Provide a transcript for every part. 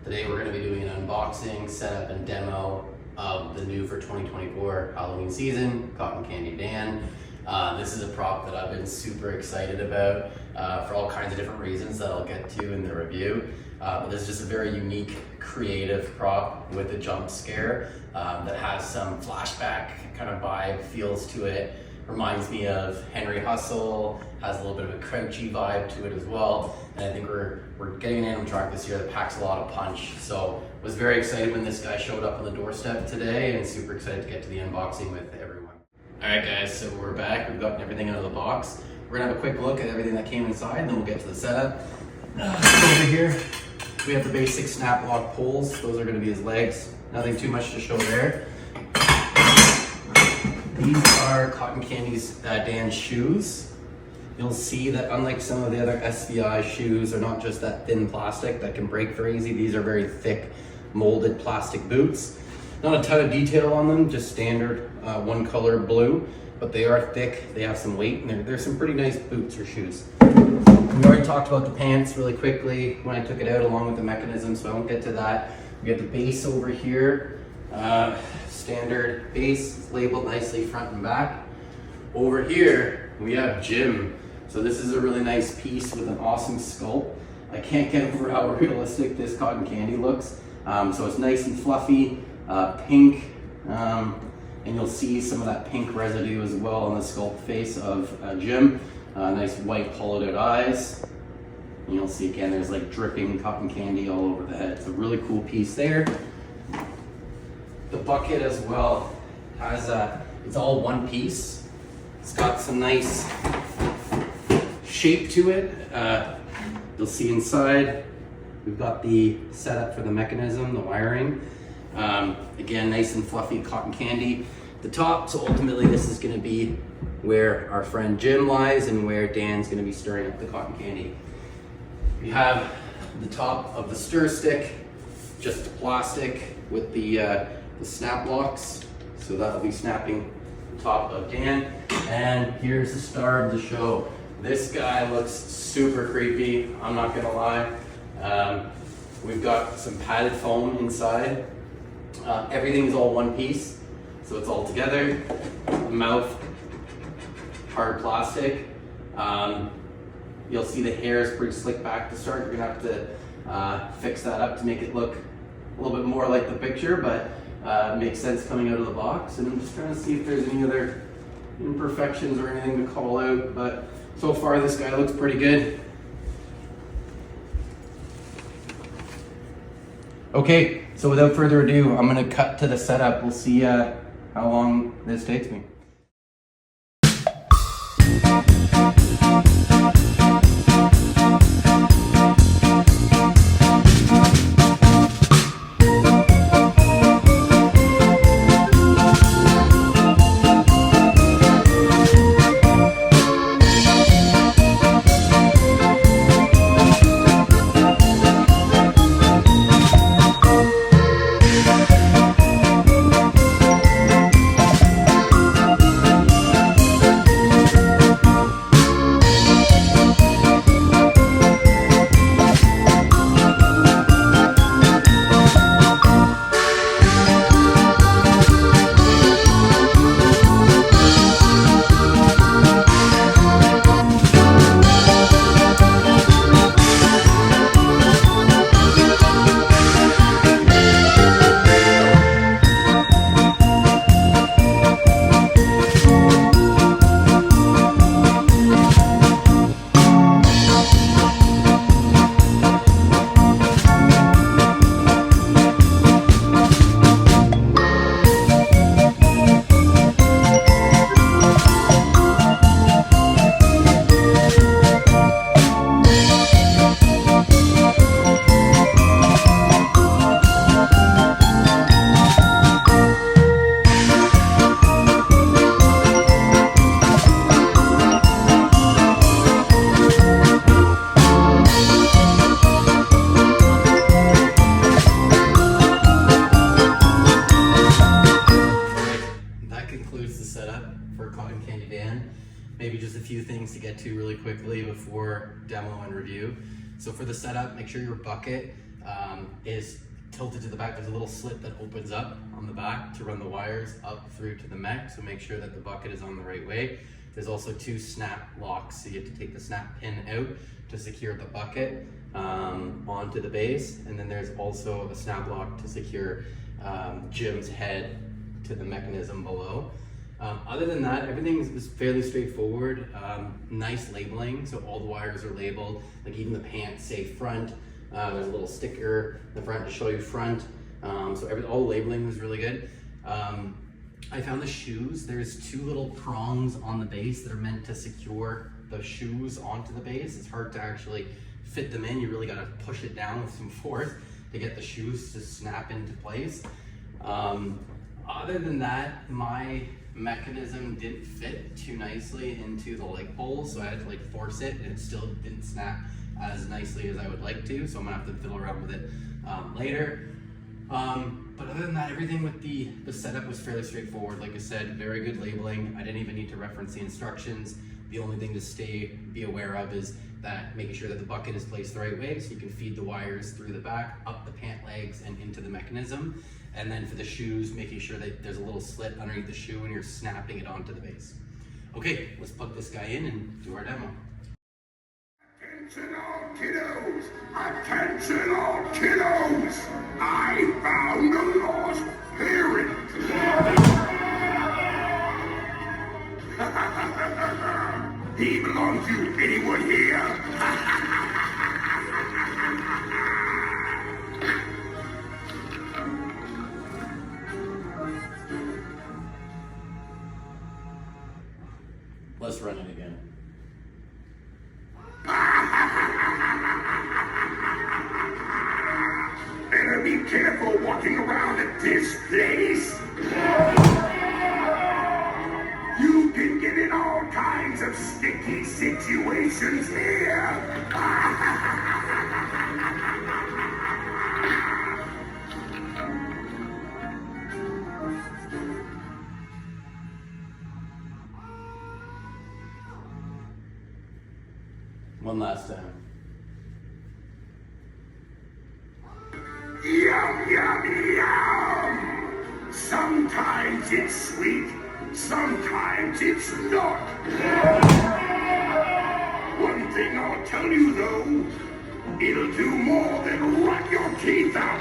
Today we're going to be doing an unboxing, setup, and demo of the new for 2024 Halloween season, Cotton Candy Dan. This is a prop that I've been super excited about for all kinds of different reasons that I'll get to in the review. But this is just a very unique, creative prop with a jump scare that has some flashback kind of vibe, feels to it. Reminds me of Henry Hustle, has a little bit of a crouchy vibe to it as well. And I think we're getting an animatronic this year that packs a lot of punch. So was very excited when this guy showed up on the doorstep today and super excited to get to the unboxing with everyone. All right guys, so we're back. We've gotten everything out of the box. We're gonna have a quick look at everything that came inside and then we'll get to the setup. Over here, we have the basic snap lock poles. Those are gonna be his legs. Nothing too much to show there. These are Cotton Candy's Dan's shoes. You'll see that unlike some of the other SVI shoes, are not just that thin plastic that can break very easy. These are very thick molded plastic boots. Not a ton of detail on them, just standard one color blue, but they are thick, they have some weight, and they're some pretty nice boots or shoes. We already talked about the pants really quickly when I took it out along with the mechanism, so I won't get to that. We have the base over here. Standard base, it's labeled nicely front and back. Over here, we have Jim. So this is a really nice piece with an awesome sculpt. I can't get over how realistic this Cotton Candy looks. So it's nice and fluffy, pink, and you'll see some of that pink residue as well on the sculpt face of Jim. Nice white hollowed out eyes. And you'll see again, there's like dripping Cotton Candy all over the head. It's a really cool piece there. The bucket as well has it's all one piece. It's got some nice shape to it. You'll see inside, we've got the setup for the mechanism, the wiring. Again, nice and fluffy Cotton Candy. The top, so ultimately this is gonna be where our friend Jim lies and where Dan's gonna be stirring up the Cotton Candy. We have the top of the stir stick, just plastic with the snap locks. So that'll be snapping the top of Dan. And here's the star of the show. This guy looks super creepy, I'm not gonna lie. We've got some padded foam inside. Everything is all one piece, so it's all together. The mouth, hard plastic. You'll see the hair is pretty slick back to start. You're gonna have to fix that up to make it look a little bit more like the picture, but makes sense coming out of the box. And I'm just trying to see if there's any other imperfections or anything to call out, but so far this guy looks pretty good. Okay, so without further ado, I'm gonna cut to the setup. We'll see how long this takes me. Maybe just a few things to get to really quickly before demo and review. So for the setup, make sure your bucket is tilted to the back. There's a little slit that opens up on the back to run the wires up through to the mech, so make sure that the bucket is on the right way. There's also 2 snap locks, so you have to take the snap pin out to secure the bucket onto the base, and then there's also a snap lock to secure Jim's head to the mechanism below. Other than that, everything is fairly straightforward. Nice labeling, so all the wires are labeled, like even the pants say front. There's a little sticker in the front to show you front. So all the labeling was really good. I found the shoes, there's 2 little prongs on the base that are meant to secure the shoes onto the base. It's hard to actually fit them in. You really got to push it down with some force to get the shoes to snap into place. Other than that, my mechanism didn't fit too nicely into the leg holes, so I had to like force it, and it still didn't snap as nicely as I would like to, so I'm gonna have to fiddle around with it later. But other than that, everything with the setup was fairly straightforward. Like I said, very good labeling. I didn't even need to reference the instructions. The only thing to be aware of is that making sure that the bucket is placed the right way, so you can feed the wires through the back, up the pant legs, and into the mechanism. And then for the shoes, making sure that there's a little slit underneath the shoe and you're snapping it onto the base. Okay, let's plug this guy in and do our demo. Attention all kiddos! Attention all kiddos! I found a lost parent! He belongs to anyone here? Let's run it again. Better be careful walking around at this place. You can get in all kinds of sticky situations here. One last time. Yum, yum, yum! Sometimes it's sweet, sometimes it's not. One thing I'll tell you though, it'll do more than rot your teeth out.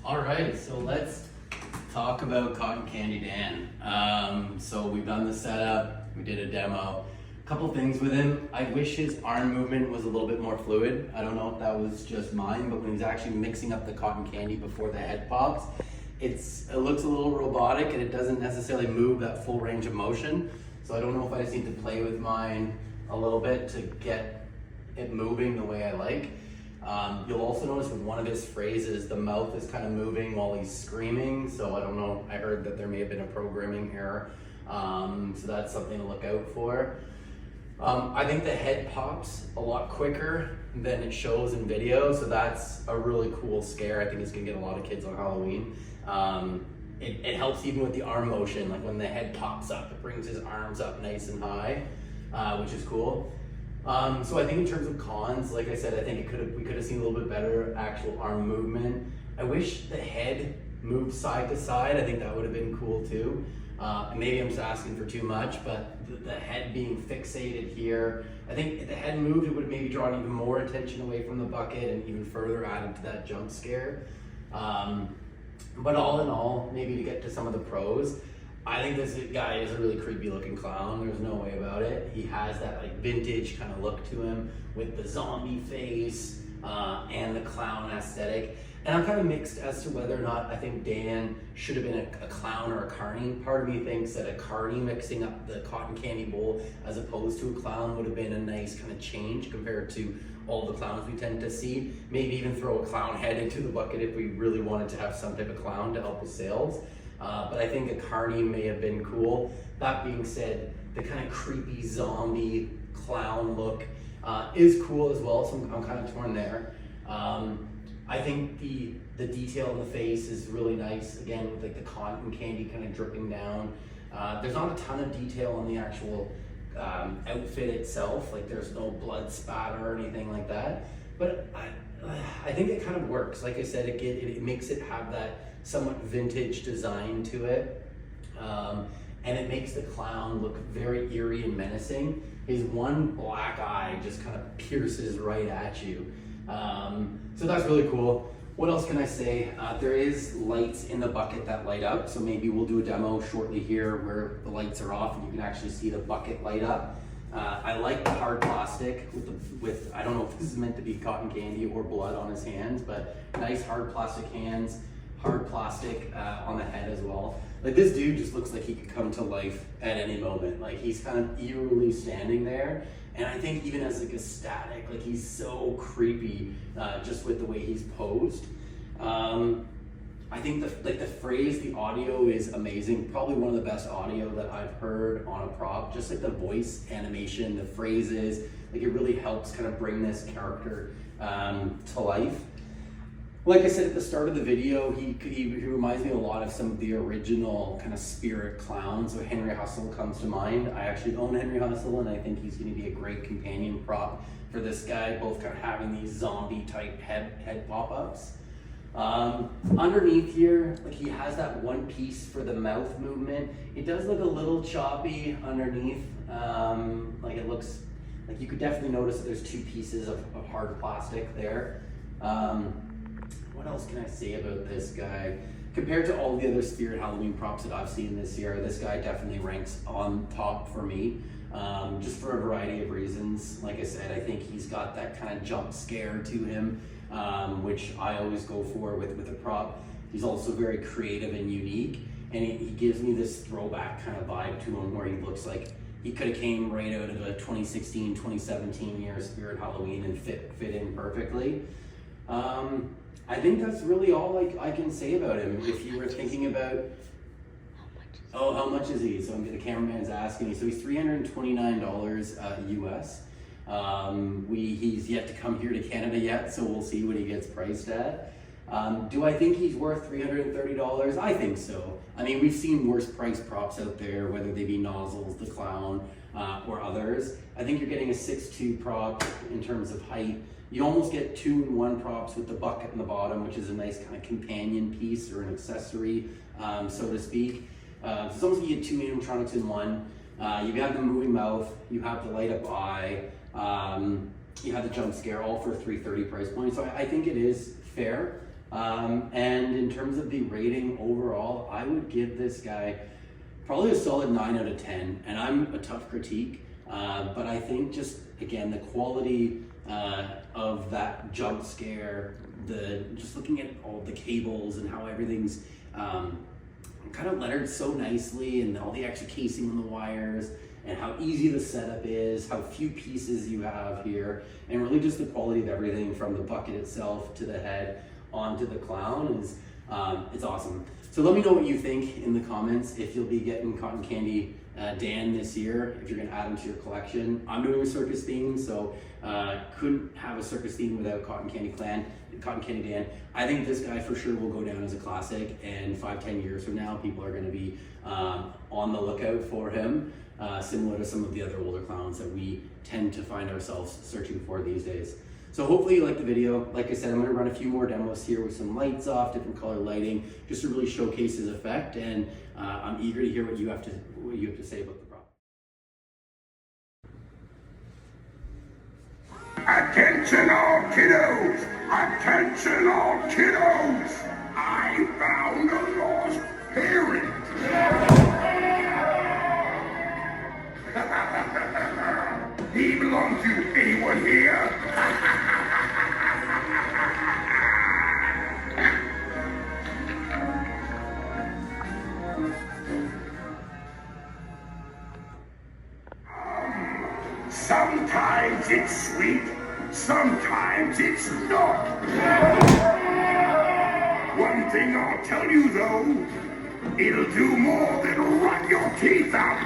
All right, so let's talk about Cotton Candy Dan. So we've done the setup, we did a demo. A couple things with him. I wish his arm movement was a little bit more fluid. I don't know if that was just mine, but when he's actually mixing up the cotton candy before the head pops, it looks a little robotic and it doesn't necessarily move that full range of motion. So I don't know if I just need to play with mine a little bit to get it moving the way I like. You'll also notice with one of his phrases, the mouth is kind of moving while he's screaming. So I don't know, I heard that there may have been a programming error. So that's something to look out for. I think the head pops a lot quicker than it shows in video. So that's a really cool scare. I think it's gonna get a lot of kids on Halloween. It helps even with the arm motion. Like when the head pops up, it brings his arms up nice and high, which is cool. So I think in terms of cons, like I said, I think we could have seen a little bit better actual arm movement. I wish the head moved side to side. I think that would have been cool too. Maybe I'm just asking for too much, but the head being fixated here, I think if the head moved, it would have maybe drawn even more attention away from the bucket and even further added to that jump scare. But all in all, maybe to get to some of the pros, I think this guy is a really creepy looking clown. There's no way about it. He has that like vintage kind of look to him with the zombie face and the clown aesthetic. And I'm kind of mixed as to whether or not I think Dan should have been a clown or a carny. Part of me thinks that a carny mixing up the cotton candy bowl as opposed to a clown would have been a nice kind of change compared to all the clowns we tend to see. Maybe even throw a clown head into the bucket if we really wanted to have some type of clown to help with sales. But I think a carny may have been cool. That being said, the kind of creepy zombie clown look is cool as well, so I'm kind of torn there. I think the detail in the face is really nice. Again, with like the cotton candy kind of dripping down. There's not a ton of detail on the actual outfit itself. Like there's no blood spatter or anything like that. But I think it kind of works. Like I said, it makes it have that somewhat vintage design to it. And it makes the clown look very eerie and menacing. His one black eye just kind of pierces right at you. So that's really cool. What else can I say? There is lights in the bucket that light up. So maybe we'll do a demo shortly here where the lights are off and you can actually see the bucket light up. I like the hard plastic with I don't know if this is meant to be cotton candy or blood on his hands, but nice hard plastic hands, hard plastic on the head as well. Like this dude just looks like he could come to life at any moment. Like he's kind of eerily standing there. And I think even as like a static, like he's so creepy just with the way he's posed. I think the phrase, the audio is amazing. Probably one of the best audio that I've heard on a prop. Just like the voice animation, the phrases, like it really helps kind of bring this character to life. Like I said at the start of the video, he reminds me a lot of some of the original kind of spirit clowns. So Henry Hustle comes to mind. I actually own Henry Hustle, and I think he's going to be a great companion prop for this guy, both kind of having these zombie type head pop-ups. Underneath here, like he has that one piece for the mouth movement. It does look a little choppy underneath. Like it looks like you could definitely notice that there's two pieces of hard plastic there. What else can I say about this guy? Compared to all the other Spirit Halloween props that I've seen this year, this guy definitely ranks on top for me, just for a variety of reasons. Like I said, I think he's got that kind of jump scare to him, which I always go for with a prop. He's also very creative and unique, and he gives me this throwback kind of vibe to him where he looks like he could have came right out of a 2016, 2017 year Spirit Halloween and fit in perfectly. I think that's really all I can say about him. If you were thinking about, how much is he? So the cameraman's asking me. So he's $329 US. He's yet to come here to Canada yet, so we'll see what he gets priced at. Do I think he's worth $330? I think so. I mean, we've seen worse price props out there, whether they be Nozzles, the Clown, or others. I think you're getting a 6'2" prop in terms of height. You almost get 2-in-1 props with the bucket in the bottom, which is a nice kind of companion piece or an accessory, so to speak. So it's almost like you get 2 animatronics in one. You have the moving mouth, you have the light up eye, you have the jump scare, all for $330 price point. So I think it is fair. And in terms of the rating overall, I would give this guy probably a solid 9 out of 10. And I'm a tough critique, but I think just, again, the quality of that jump scare, just looking at all the cables and how everything's kind of lettered so nicely, and all the extra casing on the wires, and how easy the setup is, how few pieces you have here, and really just the quality of everything from the bucket itself to the head onto the clown is it's awesome. So let me know what you think in the comments, if you'll be getting Cotton Candy Dan this year, if you're gonna add him to your collection. I'm doing a circus theme, so couldn't have a circus theme without Cotton Candy Dan. I think this guy for sure will go down as a classic, and 5-10 years from now, people are gonna be on the lookout for him, similar to some of the other older clowns that we tend to find ourselves searching for these days. So hopefully you liked the video. Like I said, I'm gonna run a few more demos here with some lights off, different color lighting, just to really showcase his effect, and I'm eager to hear what you have to say about the prop. Attention all kiddos! Attention all kiddos! I found a lost parent! He belongs to anyone here? Sometimes it's sweet, sometimes it's not. One thing I'll tell you though, it'll do more than rot your teeth out.